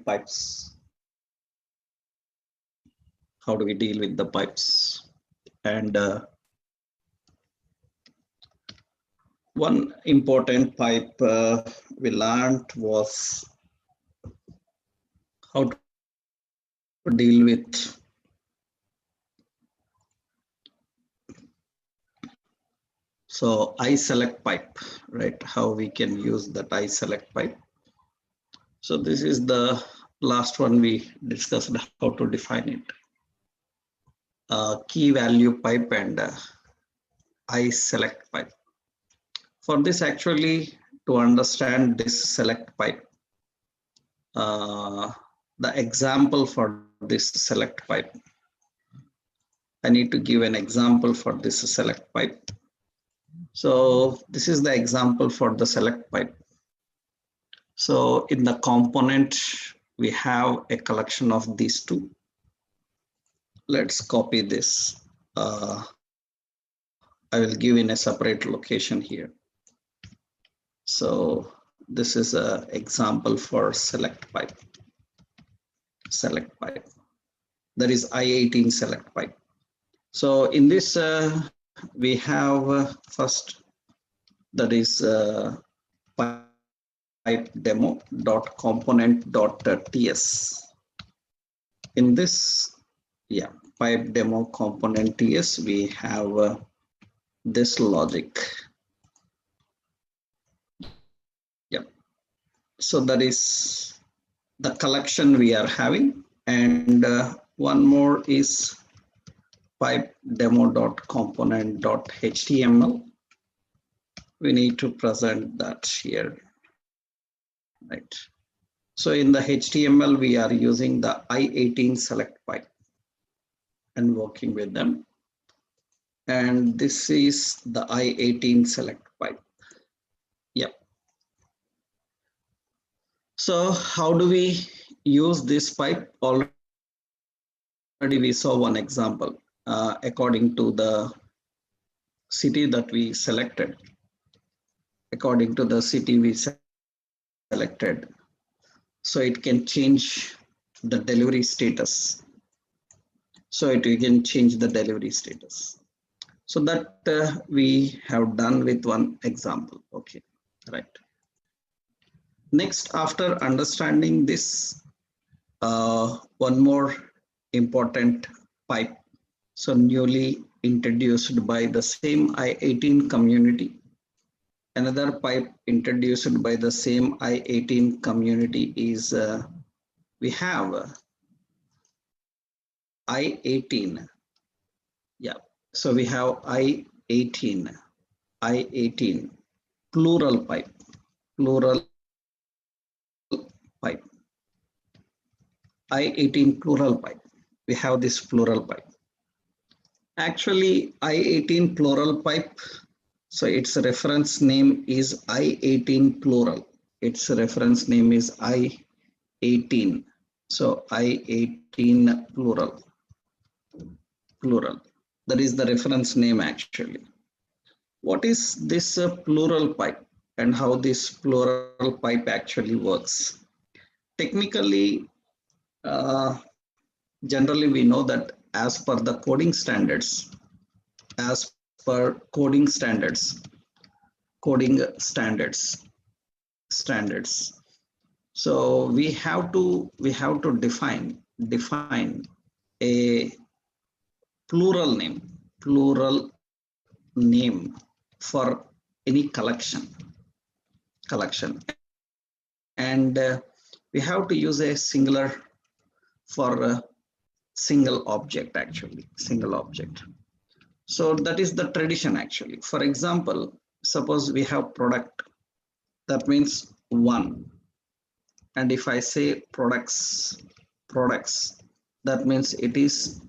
pipes. How do we deal with the pipes? And one important pipe we learned was how to deal with iSelect pipe, right? How we can use that iSelect pipe. So this is the last one we discussed how to define it. Key value pipe and iSelect pipe. For this, actually, to understand this select pipe, the example for this select pipe, I need to give an example for this select pipe. So this is the example for the select pipe. So in the component, we have a collection of these two. Let's copy this. I will give in a separate location here. So this is an example for select pipe. Select pipe. That is I18 select pipe. So in this, we have first, that is pipe demo dot component dot ts. In this, yeah, pipe demo component ts, we have this logic. Yeah. So that is the collection we are having, and one more is pipe demo dot component dot html. We need to present that here, right? So in the HTML, we are using the I18 select pipe and working with them. And this is the I18 select pipe. Yep. So how do we use this pipe? Already we saw one example according to the city that we selected. According to the city we selected, so it can change the delivery status. So we can change the delivery status. So that we have done with one example. Okay, right. Next, after understanding this, one more important pipe. So newly introduced by the same I18 community. Another pipe introduced by the same I18 community is we have I18. Yeah. So we have I18 plural pipe, pipe. I18 plural pipe. We have this plural pipe. Actually, I18 plural pipe. So its reference name is I18 plural. Its reference name is I18. So I18 plural. That is the reference name actually. What is this plural pipe and how this plural pipe actually works? Technically, generally we know that as per the coding standards, so we have to define a plural name for any collection, and we have to use a singular for a single object, actually single object. So that is the tradition actually. For example, suppose we have product, that means one, and if I say products, that means it is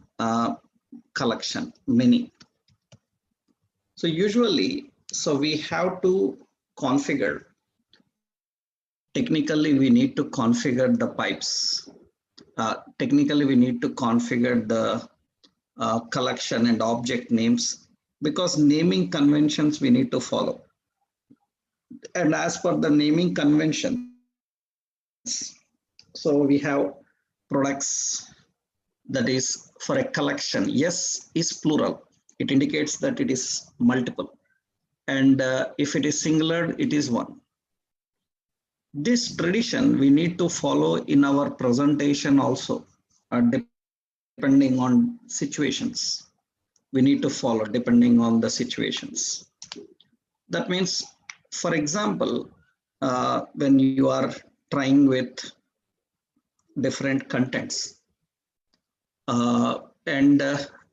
collection, many. So usually, so we have to configure, technically we need to configure the pipes. Technically we need to configure the collection and object names, because naming conventions we need to follow. And as per the naming conventions, So we have products, that is for a collection. Yes is plural. It indicates that it is multiple. And if it is singular, it is one. This tradition we need to follow in our presentation also, depending on situations. We need to follow depending on the situations. That means, for example, when you are trying with different contents, and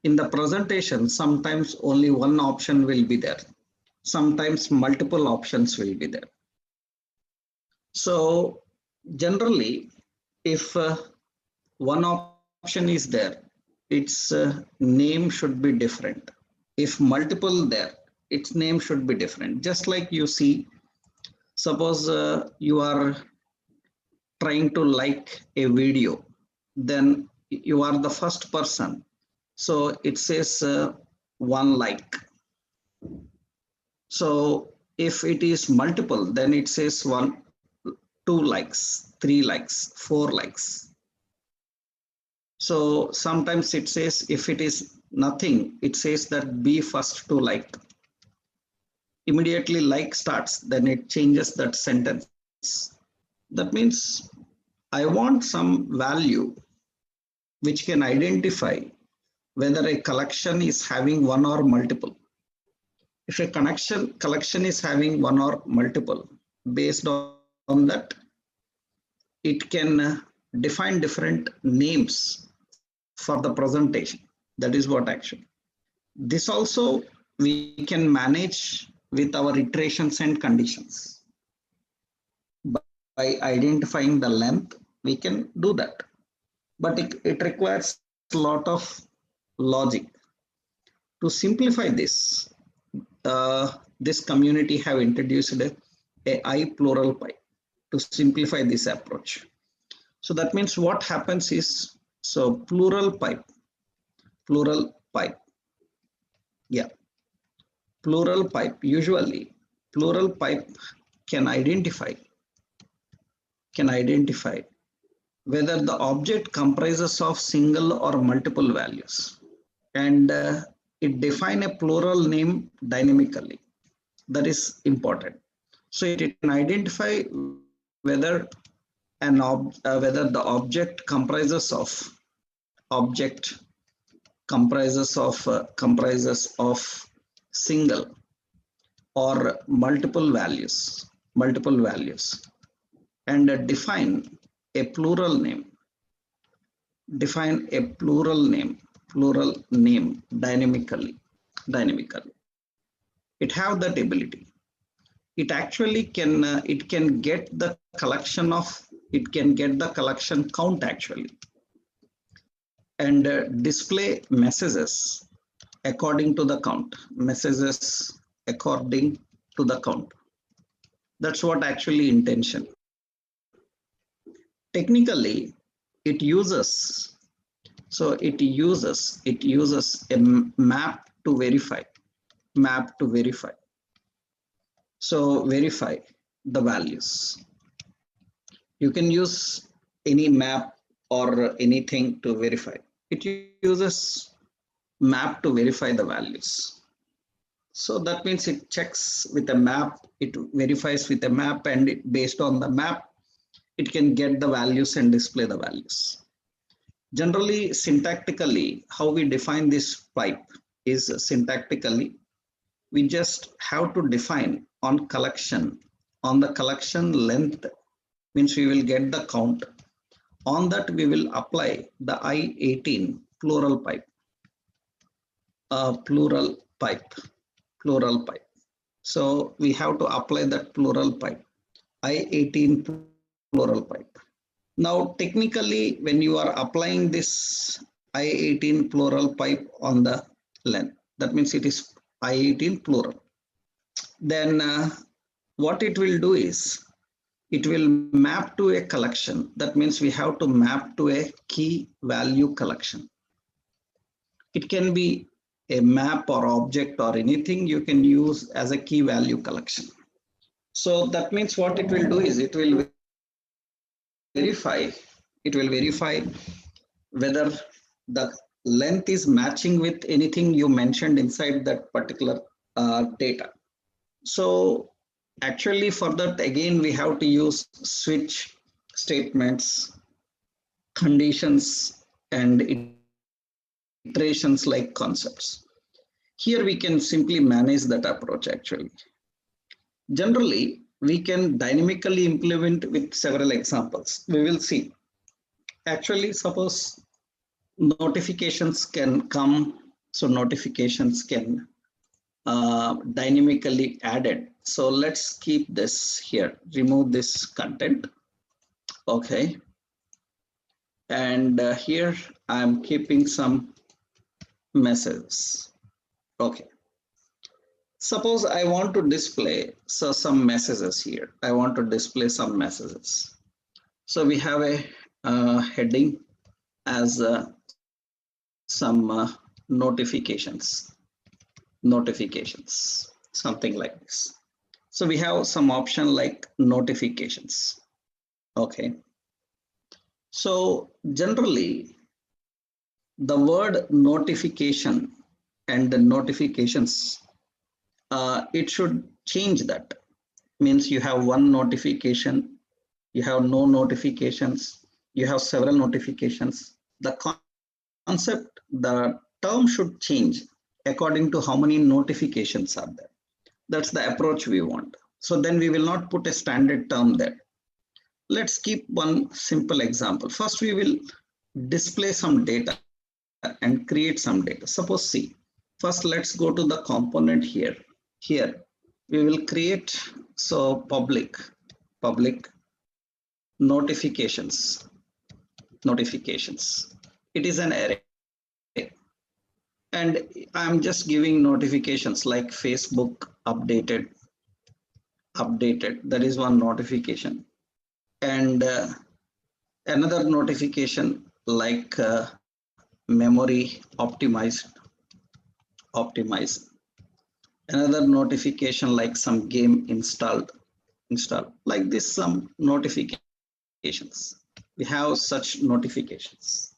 in the presentation, sometimes only one option will be there. Sometimes multiple options will be there. So generally, if one option is there, its name should be different. If multiple there, its name should be different. Just like you see, suppose you are trying to like a video, then you are the first person. So it says one like. So if it is multiple, then it says one, two likes, three likes, four likes. So sometimes it says if it is nothing, it says that be first to like. Immediately like starts, then it changes that sentence. That means I want some value which can identify whether a collection is having one or multiple. If a collection is having one or multiple, based on that, it can define different names for the presentation. That is what actually. This also we can manage with our iterations and conditions. By identifying the length, we can do that. But it requires a lot of logic. To simplify this, this community have introduced a I plural pipe to simplify this approach. So that means what happens is, so plural pipe, yeah, plural pipe. Usually, plural pipe can identify whether the object comprises of single or multiple values, and it define a plural name dynamically. That is important. So it can identify whether whether the object object comprises of single or multiple values, and a plural name plural name dynamically. It have that ability. It actually can it can get the collection of it can get the collection count actually, and display messages according to the count, messages according to the count. That's what actually intention. Technically, it uses a map to verify. So verify the values. You can use any map or anything to verify. It uses map to verify the values. So that means it checks with a map, it verifies with a map, and based on the map, it can get the values and display the values. Generally, syntactically, how we define this pipe is syntactically, we just have to define on the collection length, means we will get the count. On that, we will apply the I18 plural pipe. Plural pipe. So we have to apply that plural pipe, I18 plural pipe. Now, technically, when you are applying this I18 plural pipe on the length, that means it is I18 plural. Then what it will do is, it will map to a collection. That means we have to map to a key value collection. It can be a map or object or anything you can use as a key value collection. So that means what it will do is, it will verify It will verify whether the length is matching with anything you mentioned inside that particular data. So actually for that, again, we have to use switch statements, conditions, and iterations like concepts. Here we can simply manage that approach actually. Generally, we can dynamically implement with several examples. We will see. Actually, suppose notifications can come, so notifications can dynamically added. So let's keep this here, remove this content. Okay. And here I'm keeping some messages. Okay. Suppose I want to display some messages here. I want to display some messages. So we have a heading as some notifications, something like this. So we have some option like notifications. Okay. So generally, the word notification and the notifications, it should change that. Means you have one notification, you have no notifications, you have several notifications. The concept, the term should change according to how many notifications are there. That's the approach we want. So then we will not put a standard term there. Let's keep one simple example. First, we will display some data and create some data. Suppose see, first let's go to the component here. Here we will create public notifications. It is an array, and I'm just giving notifications like Facebook updated. That is one notification, and another notification like memory optimized. Another notification like some game installed. Like this, some notifications. We have such notifications.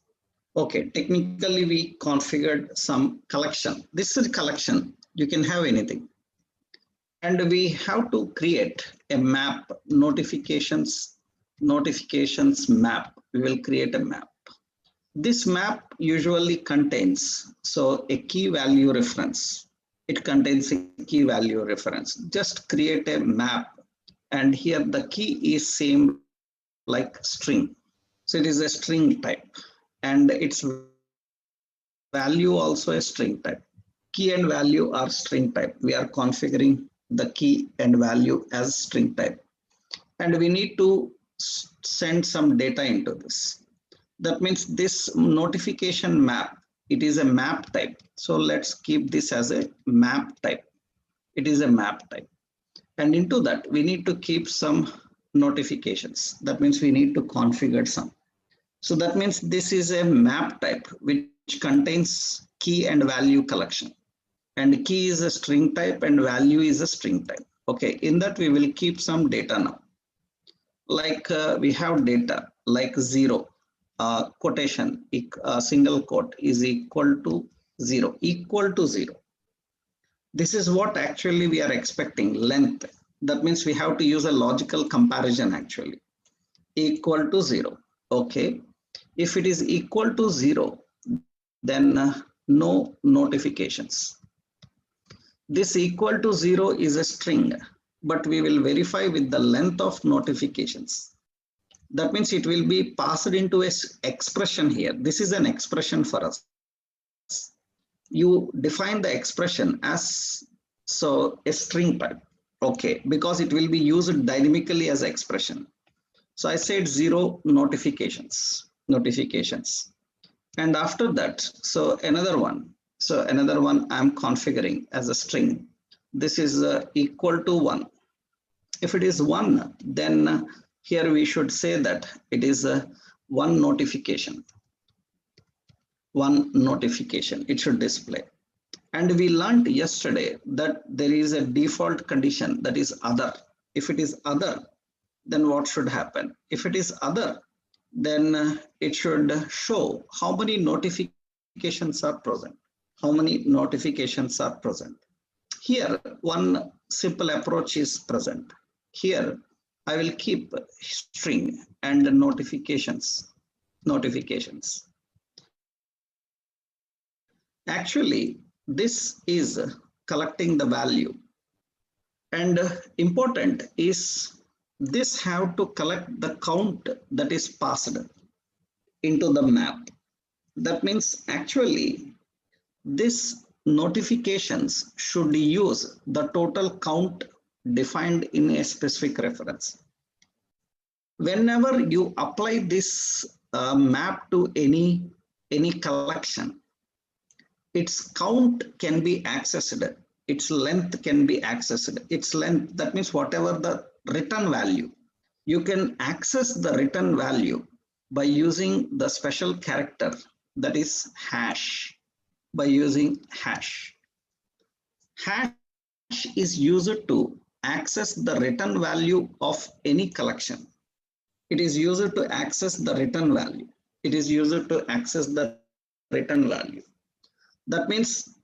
Okay, technically we configured some collection. This is a collection. You can have anything. And we have to create a map, notifications map. We will create a map. This map usually contains a key value reference. It contains a key value reference. Just create a map, and here the key is same like string. So it is a string type, and its value also a string type. Key and value are string type. We are configuring the key and value as string type, and we need to send some data into this. That means this notification map, it is a map type. So let's keep this as a map type. It is a map type. And into that, we need to keep some notifications. That means we need to configure some. So that means this is a map type which contains key and value collection. And key is a string type and value is a string type. Okay, in that we will keep some data now. Like we have data like 0. Quotation, single quote is equal to 0. This is what actually we are expecting, length. That means we have to use a logical comparison actually. Equal to 0. Okay. If it is equal to 0, then no notifications. This equal to 0 is a string, but we will verify with the length of notifications. That means it will be passed into an expression here. This is an expression for us. You define the expression as a string type. Okay, because it will be used dynamically as expression. So I said 0 notifications. And after that, another one I'm configuring as a string. This is equal to 1. If it is 1, then here we should say that it is one notification. It should display. And we learned yesterday that there is a default condition, that is other. If it is other, then what should happen? If it is other, then it should show how many notifications are present. How many notifications are present. Here, one simple approach is present. Here, I will keep string and notifications. Actually, this is collecting the value. And important is this have to collect the count that is passed into the map. That means actually this notifications should use the total count defined in a specific reference. Whenever you apply this map to any collection, its count can be accessed, its length can be accessed. Its length, that means whatever the return value, you can access the return value by using the special character that is hash, by using hash. Hash is used to access the return value of any collection. It is used to access the return value. It is used to access the return value. That means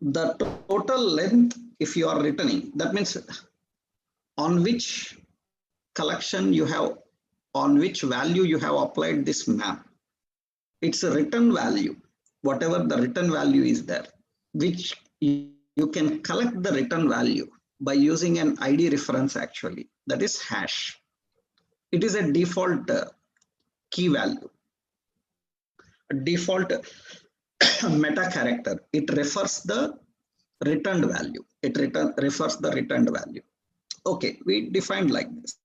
the total length, if you are returning, that means on which collection you have, on which value you have applied this map. It's a return value, whatever the return value is there, which you can collect the return value by using an ID reference actually, that is hash. It is a default key value, a default meta character. It refers the returned value. It refers the returned value. Okay, we defined like this.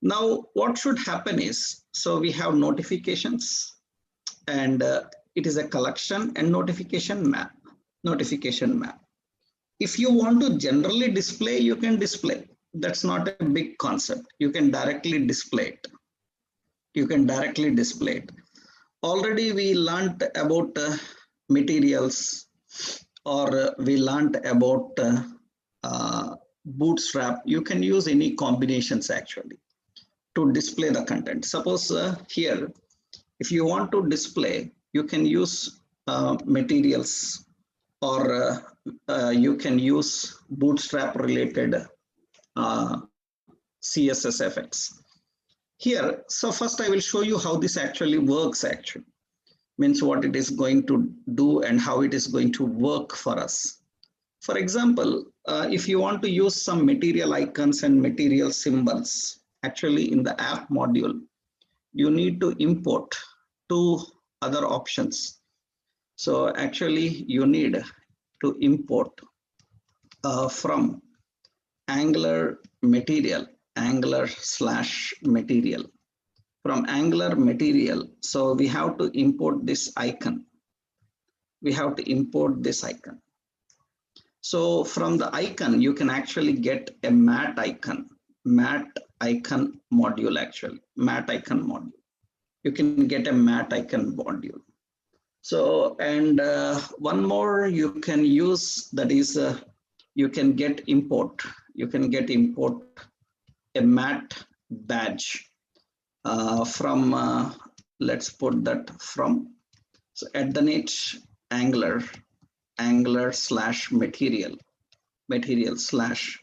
Now, what should happen is, so we have notifications, and it is a collection and notification map. Notification map. If you want to generally display, you can display. That's not a big concept. You can directly display it. You can directly display it. Already we learned about materials, or we learned about Bootstrap. You can use any combinations actually to display the content. Suppose here, if you want to display, you can use materials, or you can use Bootstrap related CSS effects. Here, so first I will show you how this actually works actually. Means what it is going to do and how it is going to work for us. For example, if you want to use some material icons and material symbols, actually in the app module, you need to import two other options. So actually you need to import from Angular material, Angular/material. From Angular material, so we have to import this icon. We have to import this icon. So from the icon, you can actually get a mat icon module actually, mat icon module. You can get a mat icon module. So, and one more you can use, that is, you can get import a mat badge from, let's put that from, so @Angular/material slash.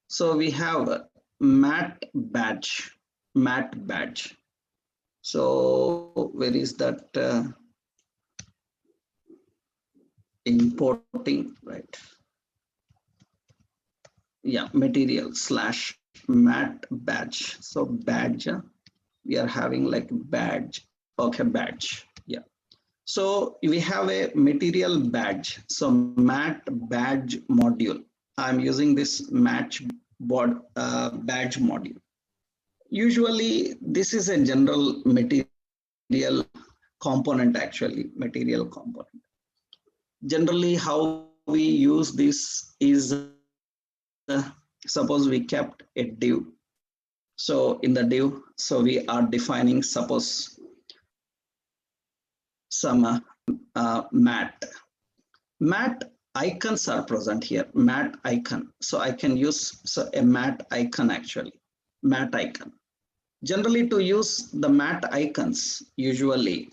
So we have a mat badge. So where is that importing, right? Yeah, material/mat badge. So badge, we are having like badge. Okay, badge. Yeah. So we have a material badge. So mat badge module. I'm using this badge module. Usually this is a general material component actually, material component. Generally how we use this is, suppose we kept a div. So in the div, so we are defining, suppose some mat icons are present here, mat icon. So I can use a mat icon actually, mat icon. Generally, to use the matte icons, usually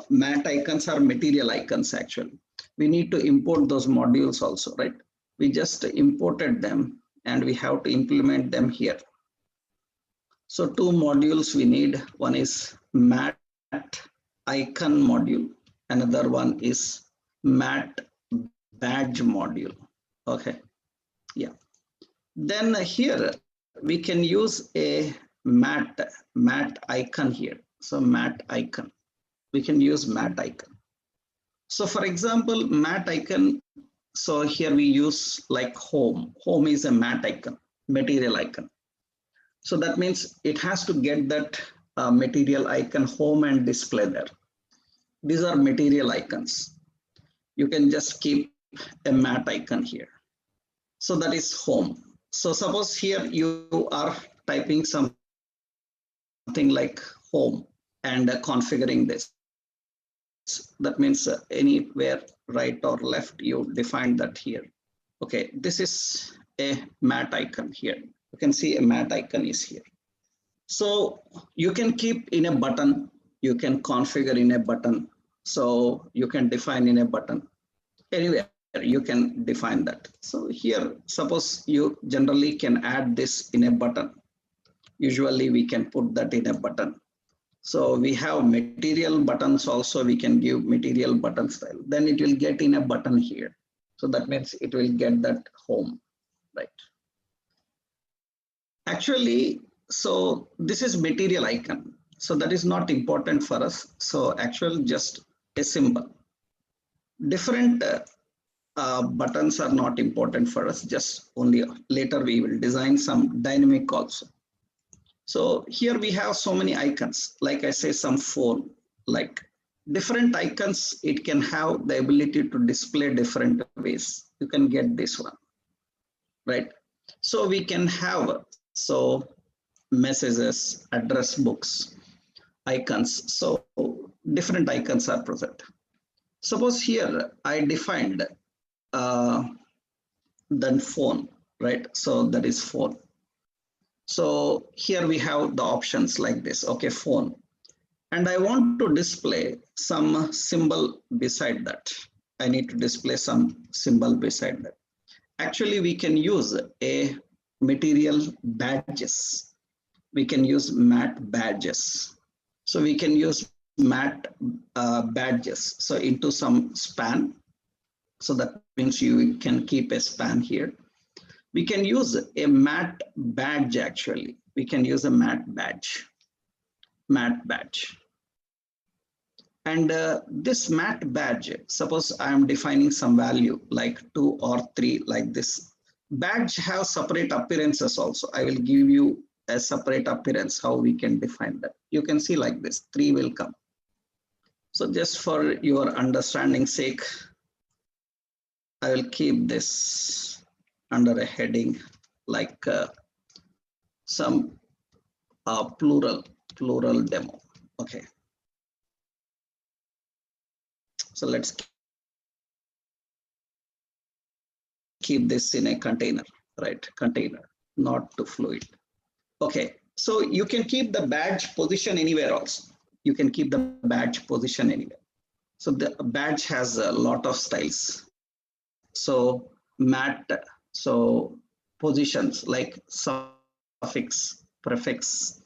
matte icons are material icons actually. We need to import those modules also, right? We just imported them and we have to implement them here. So two modules we need. One is matte icon module. Another one is matte badge module. Okay, yeah. Then here we can use a matte icon here. So matte icon, we can use matte icon. So for example, matte icon. So here we use like home. Home is a matte icon, material icon. So that means it has to get that material icon home and display there. These are material icons. You can just keep a matte icon here. So that is home. So suppose here you are typing something like home and configuring this. That means anywhere right or left you define that here. Okay, this is a matte icon here. You can see a matte icon is here. So you can keep in a button, you can configure in a button. So you can define in a button. Anywhere you can define that. So here, suppose you generally can add this in a button. Usually we can put that in a button. So we have material buttons also, we can give material button style. Then it will get in a button here. So that means it will get that home, right? Actually, so this is material icon. So that is not important for us. So actually just a symbol. Different buttons are not important for us. Just only later we will design some dynamic also. So here we have so many icons, like I say, some phone, like different icons, it can have the ability to display different ways. You can get this one, right? So we can have, so messages, address books, icons. So different icons are present. Suppose here I defined uh, then phone, right? So that is phone. So here we have the options like this, okay, phone. And I want to display some symbol beside that. I need to display some symbol beside that. Actually, we can use a material badges. We can use matte badges. So we can use matte badges. So into some span. So that means you can keep a span here. We can use a matte badge actually. We can use a matte badge. And this matte badge, suppose I am defining some value like 2 or 3 like this. Badge have separate appearances also. I will give you a separate appearance how we can define that. You can see like this, 3 will come. So just for your understanding sake, I will keep this under a heading like some plural demo. Okay. So let's keep this in a container, right? Container, not to fluid. Okay. So you can keep the badge position anywhere also. You can keep the badge position anywhere. So the badge has a lot of styles. So matte, so positions like suffix, prefix.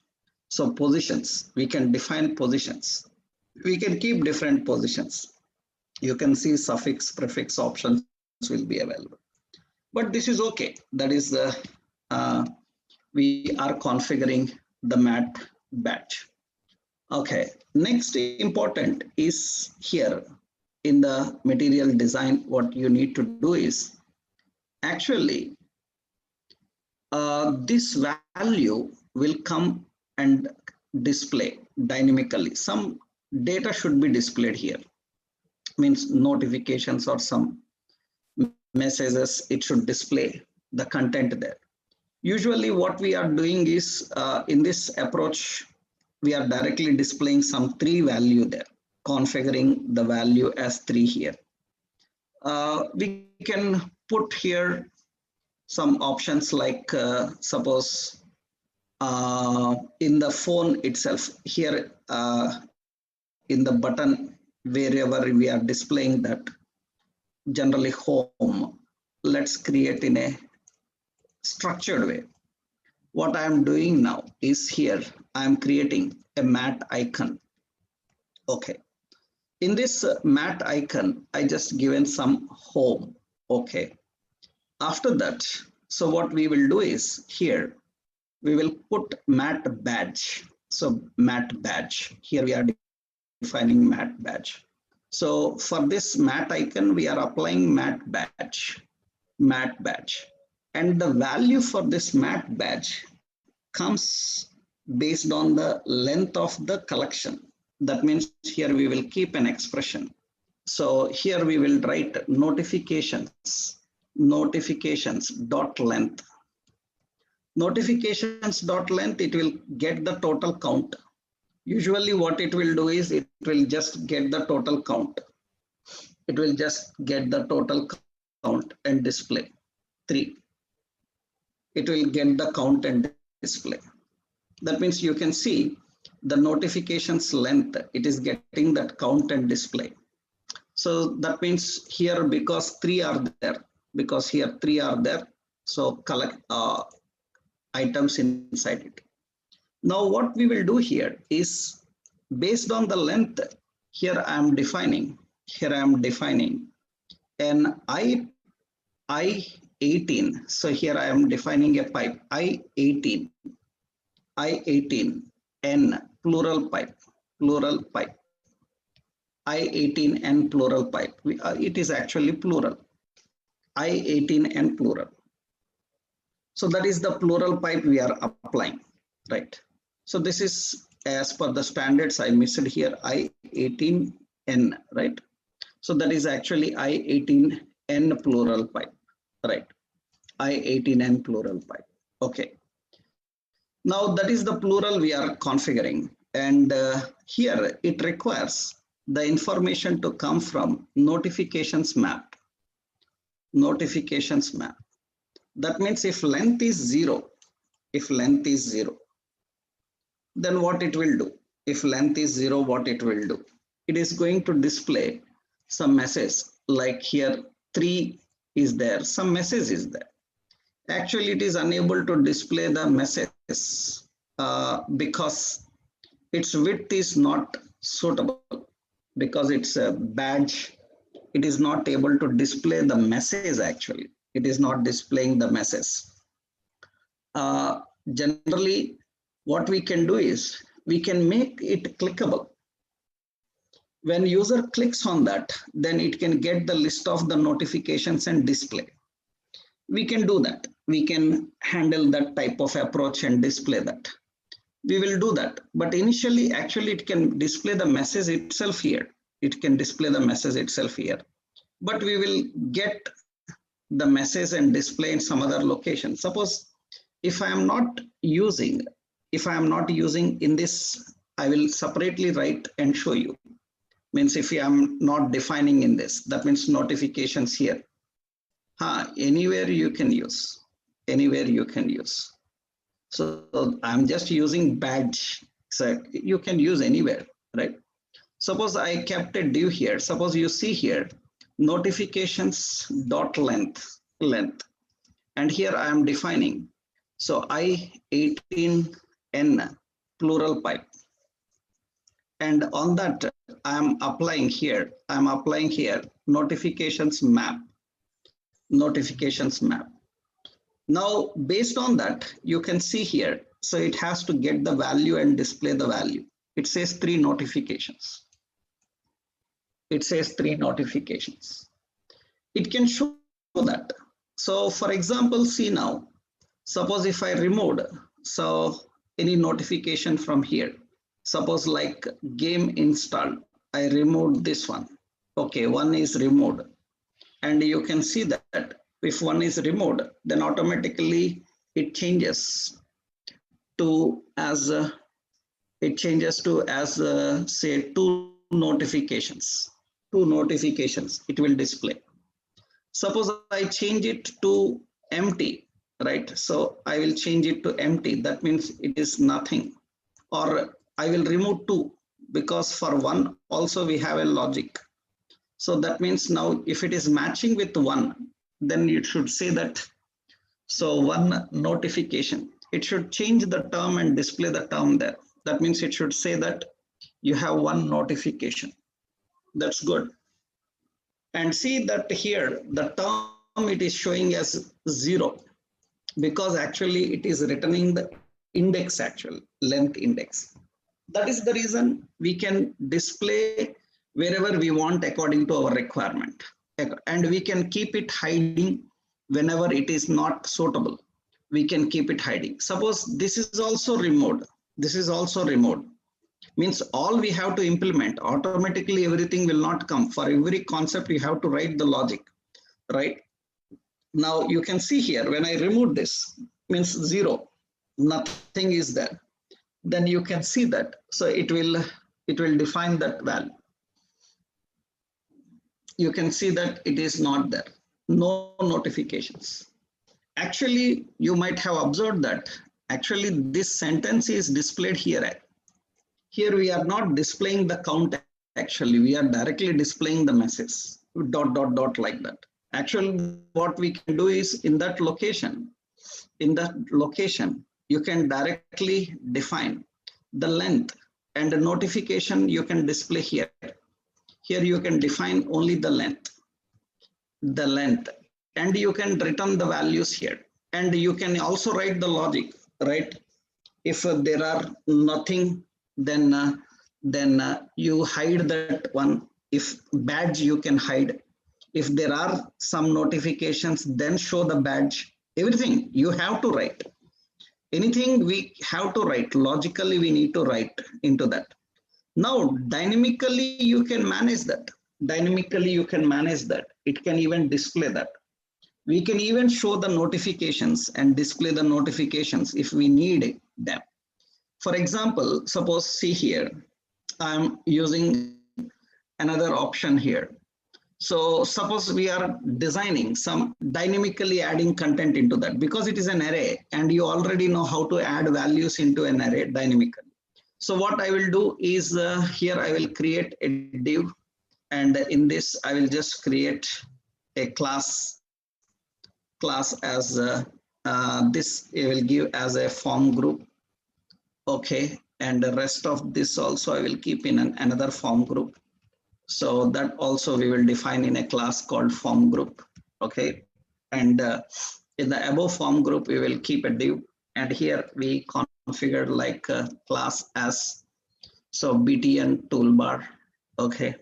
So positions, we can define positions. We can keep different positions. You can see suffix, prefix options will be available. But this is okay. That is the we are configuring the matte badge. Okay. Next important is here in the material design. What you need to do is actually this value will come and display dynamically. Some data should be displayed here. Means notifications or some messages, it should display the content there. Usually what we are doing is in this approach, we are directly displaying some 3 value there, configuring the value as 3 here. We can put here some options like suppose in the phone itself. Here in the button, wherever we are displaying that, generally home, let's create in a structured way. What I am doing now is here, I am creating a mat icon. Okay. In this mat icon, I just given some home. Okay. After that, so what we will do is here, we will put mat badge. So mat badge, here we are defining mat badge. So for this mat icon, we are applying mat badge. And the value for this mat badge comes based on the length of the collection. That means here we will keep an expression. So here we will write notifications dot length. Notifications dot length, it will get the total count. Usually what it will do is it will just get the total count. It will just get the total count and display 3. It will get the count and display. That means you can see the notifications length, it is getting that count and display. So that means here, because 3 are there, so collect items inside it. Now what we will do here is, based on the length, here I am defining an I18. So here I am defining a pipe I18 N plural pipe I18N plural pipe. It is actually plural, I18N plural. So that is the plural pipe we are applying, right? So this is as per the standards. I missed here I18N, right? So that is actually I18N plural pipe, right? I18N plural pipe. Okay. Now that is the plural we are configuring, and here it requires the information to come from notifications map. That means if length is 0, then what it will do? If length is 0, what it will do? It is going to display some message, like here 3 is there, some message is there. Actually, it is unable to display the message because its width is not suitable, because it's a badge. It is not able to display the message. Actually, it is not displaying the message. Generally, what we can do is we can make it clickable. When user clicks on that, then it can get the list of the notifications and display. We can do that. We can handle that type of approach and display that. We will do that. But initially, actually, it can display the message itself here. But we will get the message and display in some other location. Suppose if I am not using in this, I will separately write and show you. Means if I am not defining in this, that means notifications here. Anywhere you can use. So I'm just using badge. So you can use anywhere, right? Suppose I kept a div here. Suppose you see here notifications dot length, and here I am defining. So I18N plural pipe, and on that I am applying here. Notifications map. Now, based on that, you can see here. So it has to get the value and display the value. It says 3 notifications. It can show that. So for example, see now, suppose if I removed, so any notification from here, suppose like game installed, I removed this one. Okay, one is removed. And you can see that if one is removed, then automatically it changes to as say 2 notifications. It will display. Suppose I change it to empty. right? So I will change it to empty. That means it is nothing. Or I will remove 2 because for 1 also we have a logic. So that means now if it is matching with 1, then you should say that, so 1 notification. It should change the term and display the term there. That means it should say that you have 1 notification. That's good. And see that here the term it is showing as 0 because actually it is returning the index, actual length index. That is the reason we can display wherever we want according to our requirement, and we can keep it hiding whenever it is not suitable. We can keep it hiding. Suppose this is also removed. This is also removed. Means all we have to implement automatically, everything will not come. For every concept you have to write the logic, right? Now you can see here when I remove this, means 0, nothing is there. Then you can see that, so it will define that value. You can see that it is not there, no notifications. Actually you might have observed that actually this sentence is displayed here. Here we are not displaying the count, actually we are directly displaying the message dot dot dot like that. Actually what we can do is in that location you can directly define the length, and the notification you can display here. Here you can define only the length, and you can return the values here, and you can also write the logic, right? If there are nothing, then you hide that one. If badge, you can hide. If there are some notifications, then show the badge. Everything you have to write. Anything we have to write logically, we need to write into that. Now dynamically you can manage that. It can even display that. We can even show the notifications and display the notifications if we need them. For example, suppose see here, I'm using another option here. So suppose we are designing some dynamically adding content into that, because it is an array and you already know how to add values into an array dynamically. So what I will do is here I will create a div, and in this I will just create a class as this I will give as a form group. Okay, and the rest of this also I will keep in another form group. So that also we will define in a class called form group. Okay, and in the above form group we will keep a div, and here we configure like a class as so btn toolbar. Okay,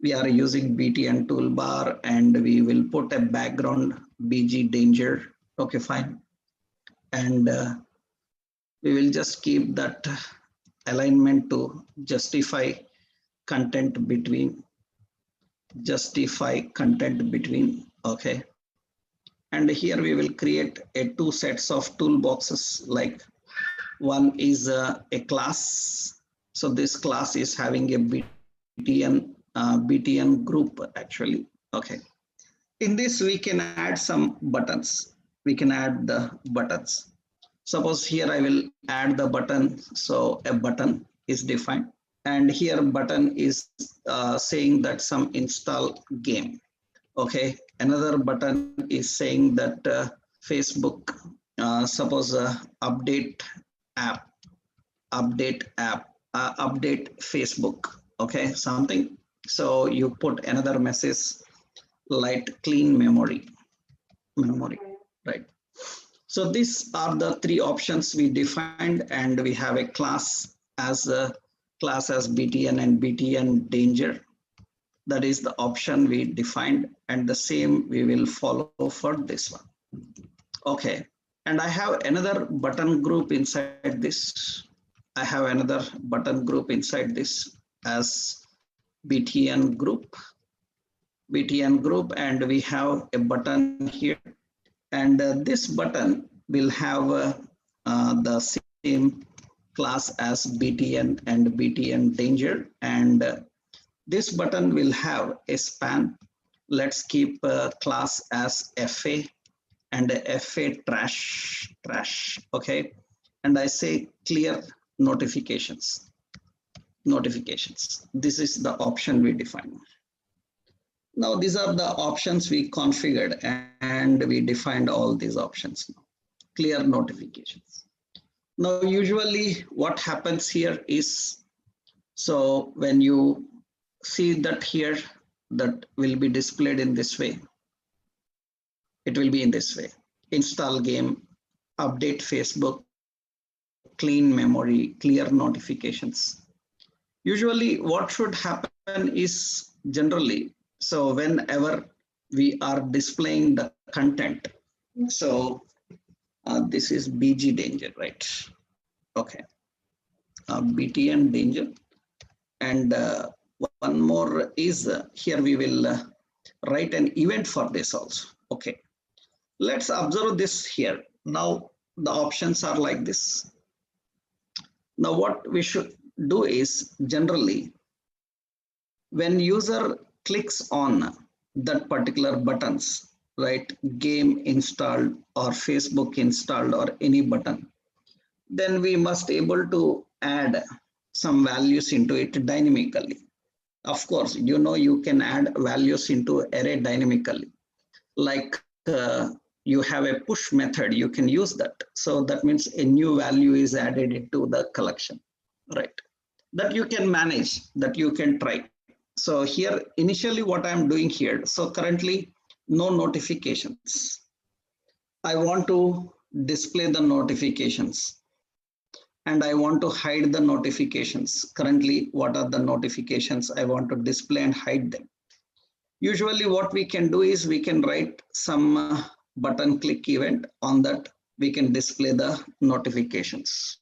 we are using btn toolbar, and we will put a background bg danger. Okay, fine, and we will just keep that alignment to justify content between. Okay, and here we will create a 2 sets of toolboxes. Like one is a class, so this class is having a btn group actually. Okay, in this we can add some buttons. Suppose here I will add the button, so a button is defined, and here button is saying that some install game. Okay, another button is saying that Facebook, suppose update Facebook. Okay, something. So you put another message like clean memory, right? So these are the 3 options we defined, and we have a class as btn and btn danger. That is the option we defined, and the same we will follow for this one. Okay, and I have another button group inside this. as btn group, and we have a button here, and this button will have the same class as btn and btn danger, and this button will have a span. Let's keep class as fa, and a FA trash, okay, and I say clear notifications. This is the option we define. Now these are the options we configured and we defined all these options now. Clear notifications. Now usually what happens here is, so when you see that here, that will be displayed in this way. It will be in this way: install game, update Facebook, clean memory, clear notifications. Usually what should happen is, generally, so whenever we are displaying the content, so this is BG danger, right? Okay, BTN danger. And one more is here we will write an event for this also. Okay, let's observe this here. Now the options are like this. Now what we should do is, generally when user clicks on that particular buttons, right, game installed or Facebook installed or any button, then we must able to add some values into it dynamically. Of course, you know, you can add values into array dynamically, like you have a push method, you can use that. So that means a new value is added into the collection, right? That you can manage, that you can try. So here initially what I'm doing here, so currently no notifications. I want to display the notifications and I want to hide the notifications. Currently, what are the notifications? I want to display and hide them. Usually what we can do is we can write some button click event. On that we can display the notifications.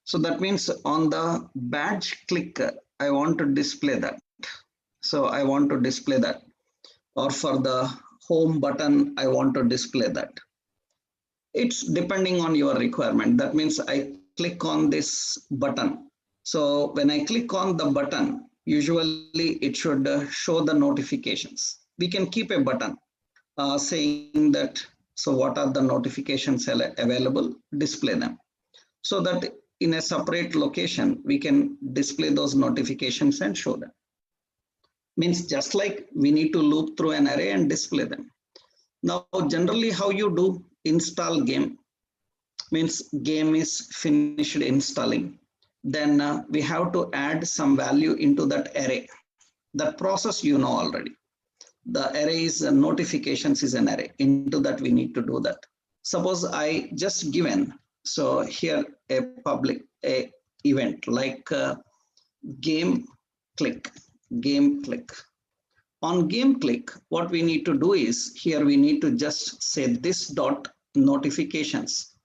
So that means on the badge click, I want to display that. So I want to display that. Or for the home button, I want to display that. It's depending on your requirement. That means I click on this button. So when I click on the button, usually it should show the notifications. We can keep a button saying that, so what are the notifications available, display them. So that in a separate location, we can display those notifications and show them. Means just like we need to loop through an array and display them. Now, generally how you do install game, means game is finished installing. Then we have to add some value into that array. That process you know already. The array is notifications is an array. Into that we need to do that. Suppose I just given, so here a public event like game click. On game click, what we need to do is, here we need to just say this dot notifications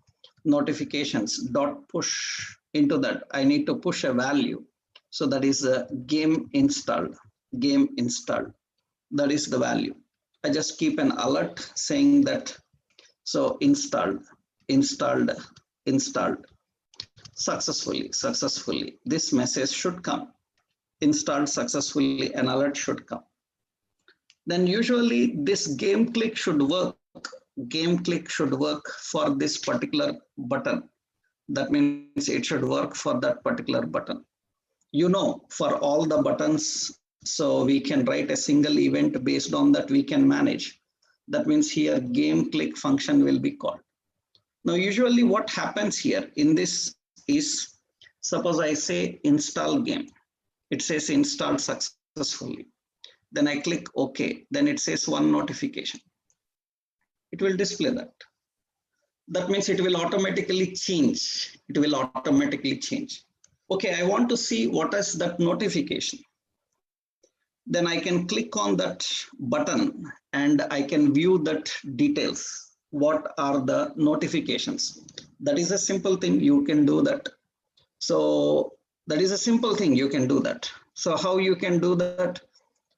dot push. Into that I need to push a value. So that is a game installed. That is the value. I just keep an alert saying that, so installed successfully. This message should come. Installed successfully, an alert should come. Then usually this game click should work. Game click should work for this particular button. That means it should work for that particular button. You know, for all the buttons, so we can write a single event based on that we can manage. That means here game click function will be called. Now usually what happens here in this is, suppose I say install game. It says installed successfully. Then I click OK. Then it says one notification. It will display that. That means it will automatically change. Okay, I want to see what is that notification. Then I can click on that button and I can view that details. What are the notifications? That is a simple thing, you can do that. So that is a simple thing, you can do that. So how you can do that?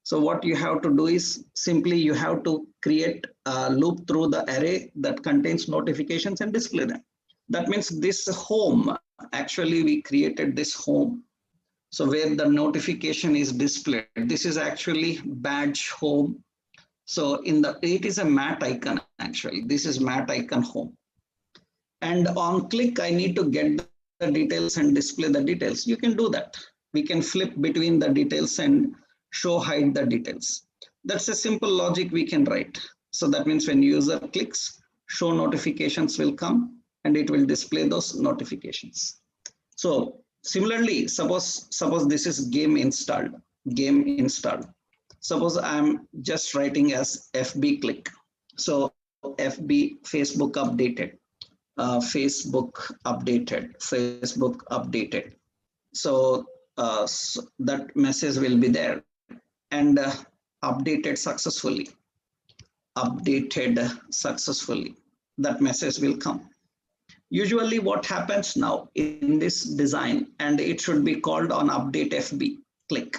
So what you have to do is simply you have to create a loop through the array that contains notifications and display them. That means this home, actually we created this home. So where the notification is displayed, this is actually badge home. So it is a matte icon actually. This is matte icon home. And on click, I need to get the details and display the details. You can do that. We can flip between the details and show hide the details. That's a simple logic we can write. So that means when user clicks, show notifications will come and it will display those notifications. So similarly, suppose this is game installed. Suppose I'm just writing as FB click. So FB Facebook updated. Facebook updated. So that message will be there and updated successfully. That message will come. Usually what happens now in this design, and it should be called on update FB click.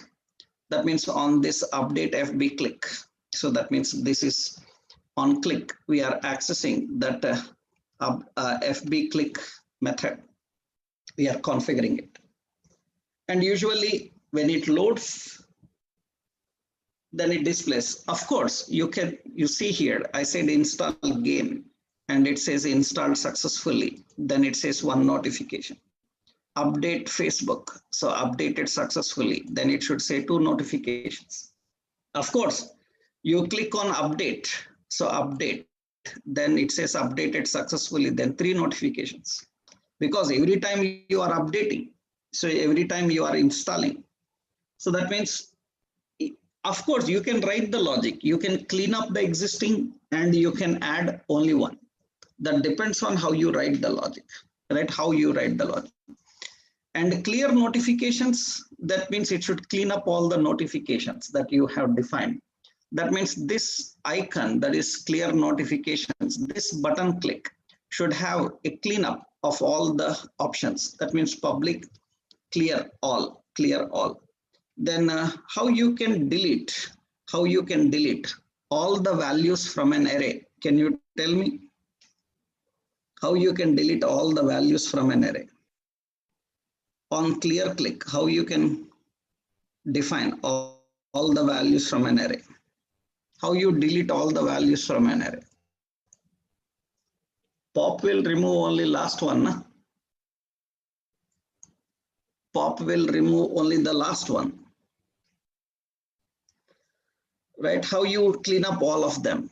That means on this update FB click. So that means this is on click. We are accessing that FB click method. We are configuring it. And usually when it loads, then it displays. Of course, you see here, I said install game and it says installed successfully. Then it says one notification. Update Facebook. So updated successfully. Then it should say 2 notifications. Of course, you click on update. So update, then it says updated successfully, then 3 notifications. Because every time you are updating, so every time you are installing. So that means, of course, you can write the logic. You can clean up the existing and you can add only one. That depends on how you write the logic, right? How you write the logic. And clear notifications, that means it should clean up all the notifications that you have defined. That means this icon, that is clear notifications, this button click should have a cleanup of all the options. That means public, clear all. Then how you can delete all the values from an array? Can you tell me how you can delete all the values from an array? On clear click, how you can define all the values from an array? How you delete all the values from an array? Pop will remove only last one. Na? Pop will remove only the last one. Right? How you clean up all of them?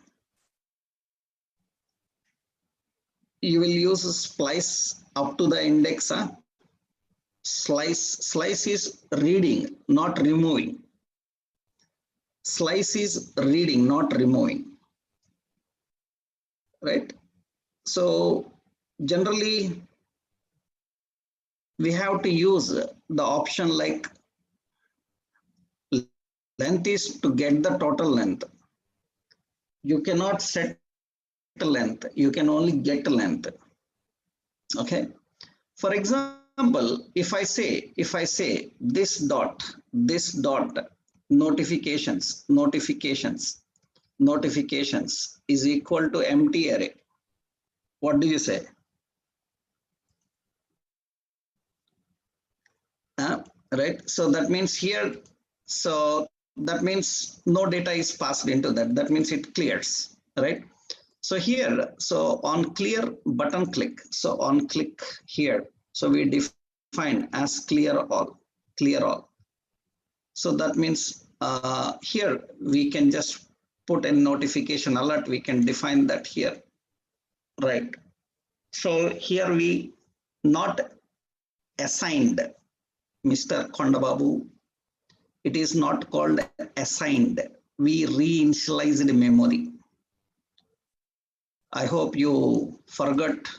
You will use a splice up to the index. Huh? Slice is reading, not removing. Slice is reading, not removing. Right? So generally, we have to use the option like length is to get the total length. You cannot set length. You can only get length. Okay. For example, if I say this dot notifications is equal to empty array. What do you say? Right. So that means here, so that means no data is passed into that. That means it clears, right? So here, so on clear button click, so on click here, so we define as clear all. So that means here we can just put a notification alert. We can define that here, right? So here we not assigned, Mr. Kondababu. It is not called assigned. We reinitialized memory. I hope you forgot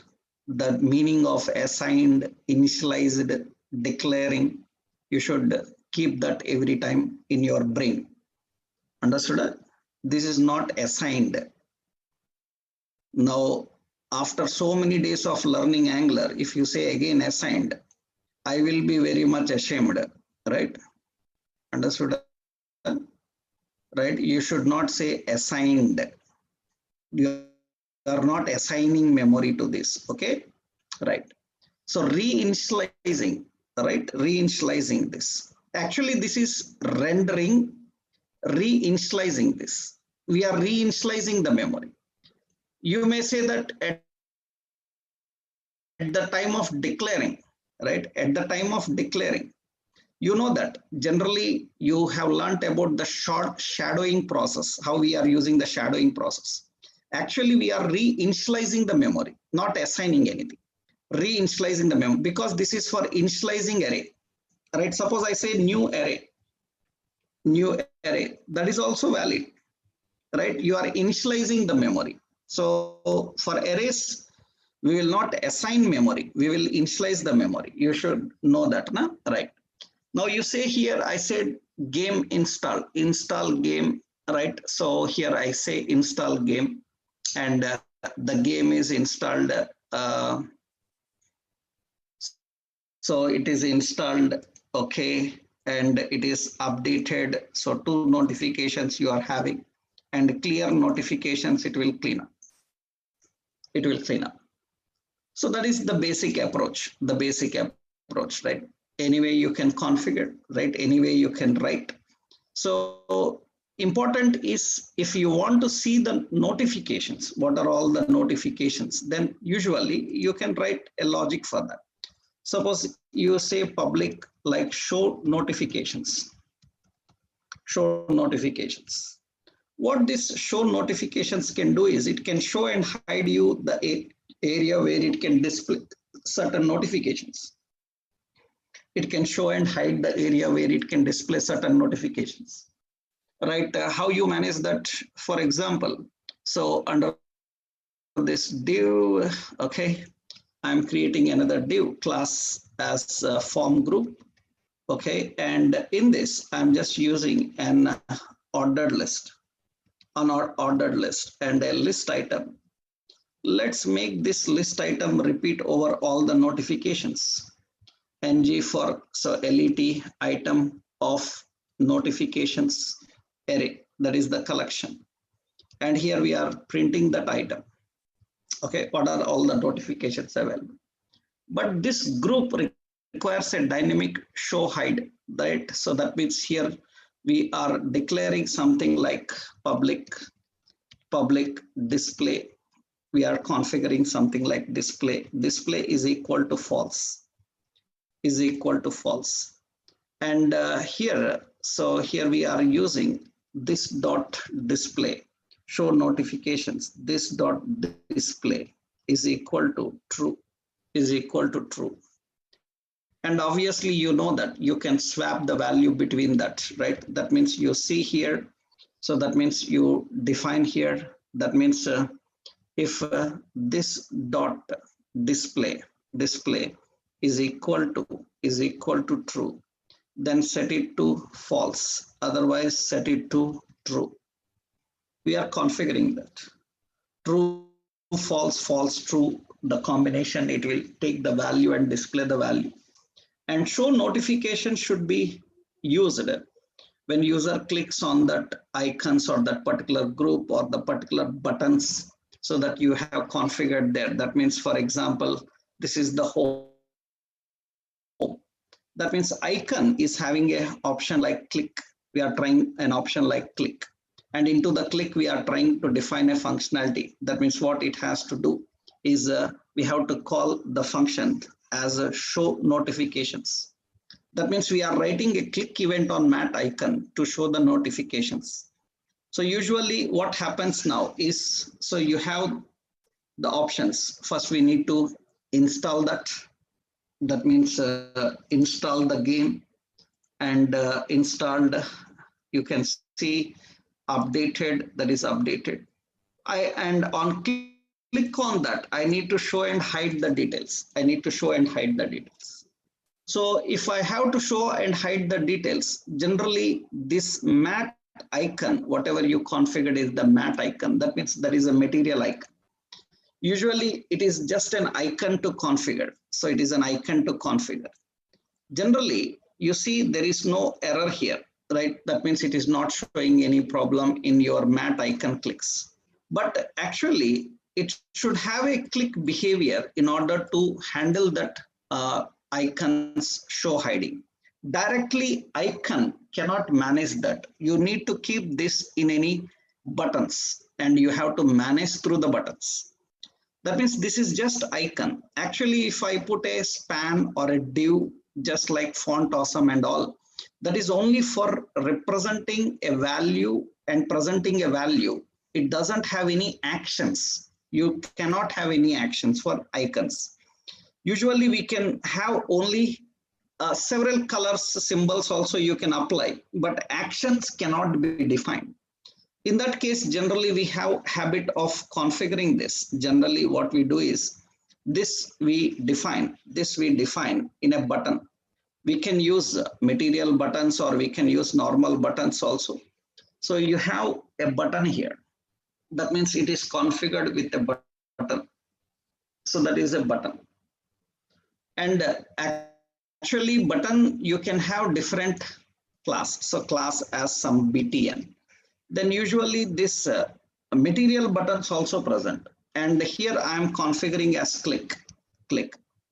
the meaning of assigned, initialized, declaring. You should keep that every time in your brain. Understood? This is not assigned. Now, after so many days of learning Angular, if you say again assigned, I will be very much ashamed, right? Understood? Right? You should not say assigned. You are not assigning memory to this, okay? Right. So reinitializing, right? Reinitializing this. Actually, this is rendering, reinitializing this. we are reinitializing the memory. You may say that at the time of declaring, right? At the time of declaring, you know that generally you have learnt about the short shadowing process, how we are using the shadowing process. Actually, we are reinitializing the memory, not assigning anything. Reinitializing the memory because this is for initializing array, right? Suppose I say new array, that is also valid, right? You are initializing the memory. So for arrays, we will not assign memory, we will initialize the memory. You should know that, na? Right? Now you say here, I said game install game, right? So here I say install game, and the game is installed. So it is installed, okay, and it is updated. So 2 notifications you are having, and clear notifications, it will clean up. It will clean up. So that is the basic approach, right? Any way you can configure, right? Any way you can write. So important is if you want to see the notifications, what are all the notifications, then usually you can write a logic for that. Suppose you say public like show notifications. What this show notifications can do is it can show and hide you the area where it can display certain notifications. It can show and hide the area where it can display certain notifications, right? How you manage that? For example, so under this div, okay, I'm creating another div class as a form group, okay, and in this I'm just using an ordered list, unordered list, and a list item. Let's make this list item repeat over all the notifications. ng for so let item of notifications array, that is the collection, and here we are printing that item. Okay, what are all the notifications available? But this group requires a dynamic show hide, right? So that means here we are declaring something like public display. We are configuring something like display is equal to false, and here, so here we are using this dot display show notifications. This dot display is equal to true, and obviously you know that you can swap the value between that, right? That means you see here, so that means you define here, that means if this dot display is equal to true, then set it to false, otherwise set it to true. We are configuring that true, false, true, the combination, it will take the value and display the value. And show notification should be used when user clicks on that icons or that particular group or the particular buttons, so that you have configured there. That means, for example, this is the home. That means icon is having a option like click. We are trying an option like click, and into the click we are trying to define a functionality. That means what it has to do is we have to call the function as a show notifications. That means we are writing a click event on mat icon to show the notifications. So usually what happens now is, so you have the options. First we need to install that. That means install the game, and installed, you can see updated, that is updated. And on click on that, I need to show and hide the details. So if I have to show and hide the details, generally this mat icon, whatever you configured is the mat icon. That means there is a material icon. Usually it is just an icon to configure. So it is an icon to configure. Generally, you see there is no error here, right? That means it is not showing any problem in your mat icon clicks. But actually, it should have a click behavior in order to handle that icons show hiding. Directly icon cannot manage that. You need to keep this in any buttons and you have to manage through the buttons. That means this is just icon. Actually, if I put a span or a div, just like font awesome and all, that is only for representing a value and presenting a value. It doesn't have any actions. You cannot have any actions for icons. Usually we can have only several colors, symbols also you can apply, but actions cannot be defined. In that case, generally we have habit of configuring this. Generally what we do is this we define in a button. We can use material buttons or we can use normal buttons also. So you have a button here. That means it is configured with a button. So that is a button. And actually button, you can have different class. So class as some BTN. Then usually this material buttons also present. And here I am configuring as click.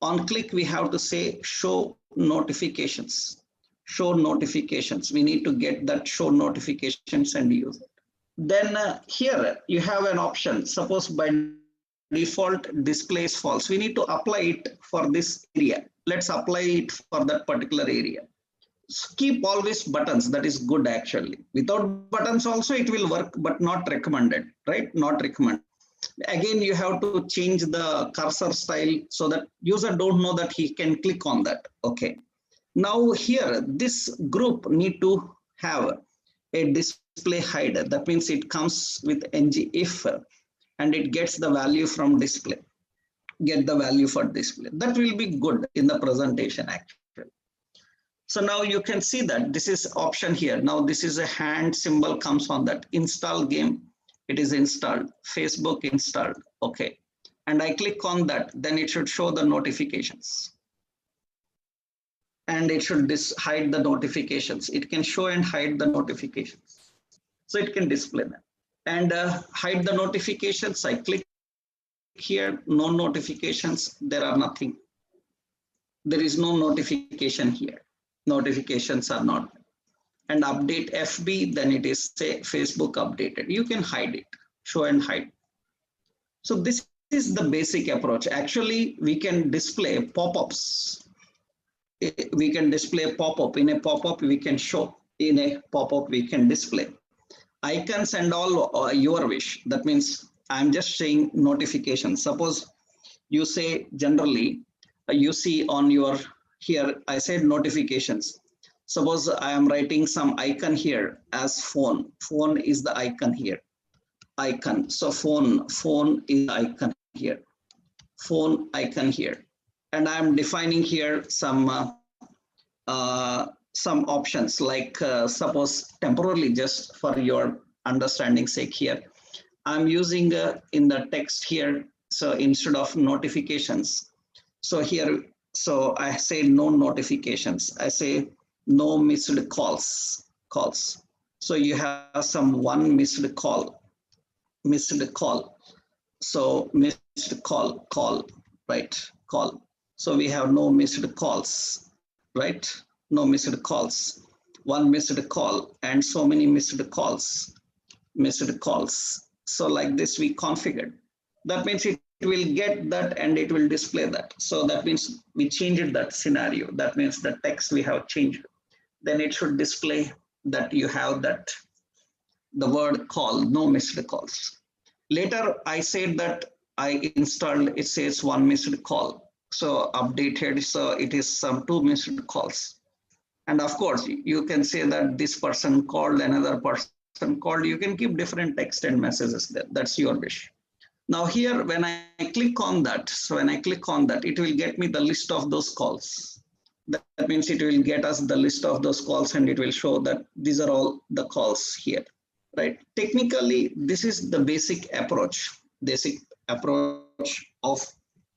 On click, we have to say show notifications. Show notifications. We need to get that show notifications and use it. Then here you have an option. Suppose by default display is false. We need to apply it for this area. Let's apply it for that particular area. Keep always buttons. That is good actually. Without buttons also it will work, but not recommended, right? Not recommended. Again, you have to change the cursor style so that user don't know that he can click on that. Okay. Now here, this group need to have a display hide. That means it comes with ng if and it gets the value from display. Get the value for display. That will be good in the presentation actually. So now you can see that this is option here. Now this is a hand symbol comes on that. Install game. It is installed. Facebook installed. Okay. And I click on that. Then it should show the notifications. And it should hide the notifications. It can show and hide the notifications. So it can display them. And hide the notifications. I click here. No notifications. There are nothing. There is no notification here. Notifications are not. And update FB, then it is say Facebook updated. You can hide it, show and hide. So this is the basic approach. Actually, we can display pop-ups. We can display pop-up. In a pop-up, we can show. In a pop-up, we can display. Icons and all your wish. That means I'm just saying notifications. Suppose you say generally, you see on your, here I said notifications. Suppose I am writing some icon here as phone. Phone is the icon here. Icon. So phone is the icon here. Phone icon here. And I am defining here some options like suppose temporarily, just for your understanding sake here, I'm using in the text here. So instead of notifications, so here, so I say no notifications. I say no missed calls. So you have some one missed call. So missed call, right? Call. So we have no missed calls, right? No missed calls. One missed call and so many missed calls. So like this we configured. That means it will get that and it will display that. So that means we changed that scenario. That means the text we have changed. Then it should display that you have that the word call, no missed calls. Later I said that I installed, it says one missed call. So updated, so it is some two missed calls. And of course, you can say that this person called, another person called. You can keep different text and messages there. That's your wish. Now here, when I click on that, so when I click on that, it will get me the list of those calls. That means it will get us the list of those calls and it will show that these are all the calls here, right? Technically, this is the basic approach of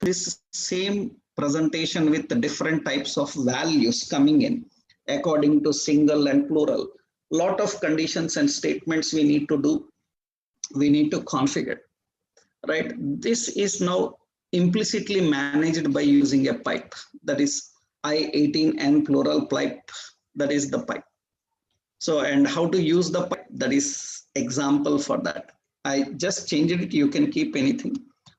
this same presentation with the different types of values coming in according to single and plural. Lot of conditions and statements we need to do. We need to configure, right? This is now implicitly managed by using a pipe, that is I18N plural pipe, that is the pipe. So, and how to use the pipe, that is example for that. I just changed it. You can keep anything.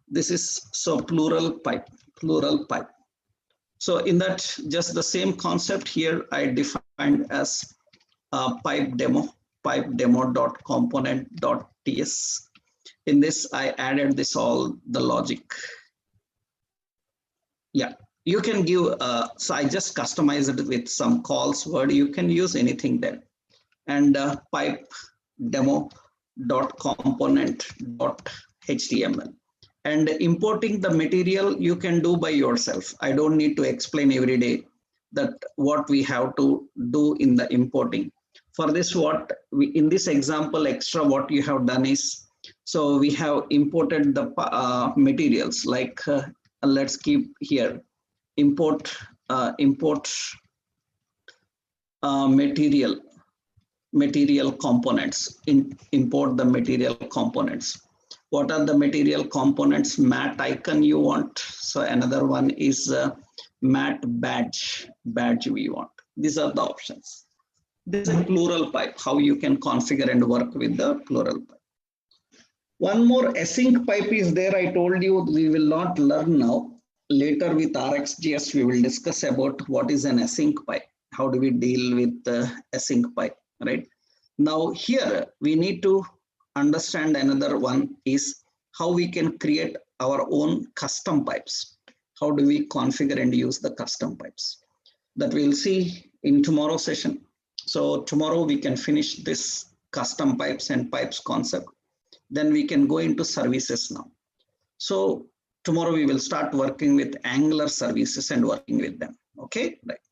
This is so plural pipe, plural pipe. So in that, just the same concept here, I defined as pipe demo.component.ts. In this, I added this all the logic. Yeah, you can give, so I just customized it with some calls word. You can use anything there. And pipe demo.component.html. And importing the material you can do by yourself. I don't need to explain every day that what we have to do in the importing. For this, what we, in this example, extra what you have done is, so we have imported the materials like, let's keep here, import material components, import the material components. What are the material components? Mat icon you want. So another one is mat badge we want. These are the options. This is a plural pipe, how you can configure and work with the plural pipe. One more async pipe is there. I told you we will not learn now. Later with RxJS, we will discuss about what is an async pipe. How do we deal with the async pipe, right? Now here we need to understand another one is how we can create our own custom pipes. How do we configure and use the custom pipes? That we'll see in tomorrow's session. So tomorrow we can finish this custom pipes and pipes concept. Then we can go into services now. So tomorrow we will start working with Angular services and working with them. Okay, right.